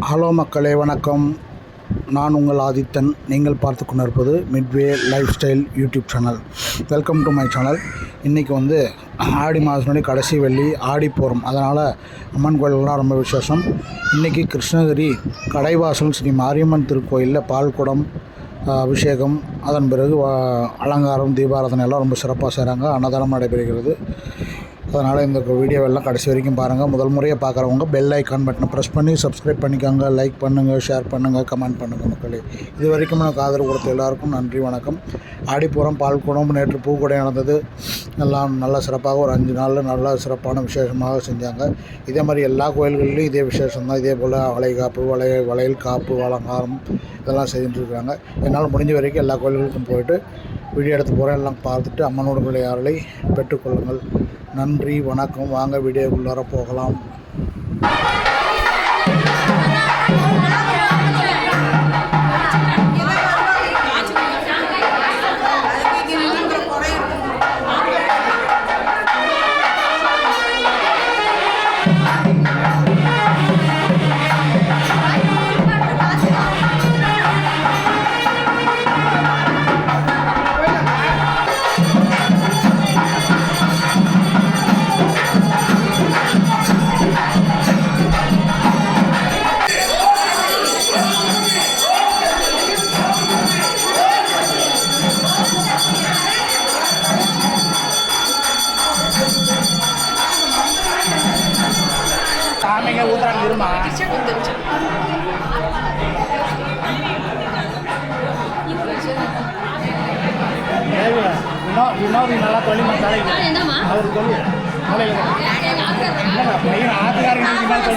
Hello மக்களே, வணக்கம். நான் உங்கள் ஆதித்தன். நீங்கள் பார்த்து கொண்டிருப்பது Midway life style YouTube channel. Welcome to my channel. இன்றைக்கி ஆடி மாதத்தினுடைய கடைசி வெள்ளி, ஆடிப்பூரம். அதனால் அம்மன் கோயில்கள்லாம் ரொம்ப விசேஷம். இன்றைக்கி கிருஷ்ணகிரி கடைவாசல் ஸ்ரீ மாரியம்மன் திருக்கோயிலில் பால்குடம் அபிஷேகம், அதன் பிறகு அலங்காரம், தீபாராதனை எல்லாம் ரொம்ப சிறப்பாக செய்கிறாங்க. அன்னதானம் நடைபெறுகிறது. அதனால் இந்த வீடியோவெல்லாம் கடைசி வரைக்கும் பாருங்கள். முதல் முறையை பார்க்குறவங்க பெல் ஐக்கான் பட்டனை ப்ரெஸ் பண்ணி சப்ஸ்கிரைப் பண்ணிக்கோங்க. லைக் பண்ணுங்கள், ஷேர் பண்ணுங்கள், கமெண்ட் பண்ணுங்கள். மக்களே, இது வரைக்கும் எனக்கு ஆதரவு கொடுத்த எல்லாருக்கும் நன்றி, வணக்கம். ஆடிப்பூரம், பால்குடம், நேற்று பூக்கூடை நடந்தது. எல்லாம் நல்லா சிறப்பாக ஒரு 5 நாளில் நல்லா சிறப்பான விசேஷமாக செஞ்சாங்க. இதே மாதிரி எல்லா கோயில்கள்லேயும் இதே விசேஷம் தான். இதே போல் வளைகாப்பு, வளையல் காப்பு, அலங்காரம் இதெல்லாம் செஞ்சுட்டுருக்காங்க. என்னால் முடிஞ்ச வரைக்கும் எல்லா கோயில்களுக்கும் போயிட்டு வீடியோ எடுத்து போகிறேன். எல்லாம் பார்த்துட்டு அம்மனோட அருளை பெற்றுக்கொள்ளுங்கள். நன்றி, வணக்கம். வாங்க வீடியோக்குள்ளார போகலாம். சாமிங்க ஊத்துறாங்க இருமா. வினோதி நல்லா தொழில் அவர் சொல்லு பையன் ஆத்துக்காரங்க ஆனந்த்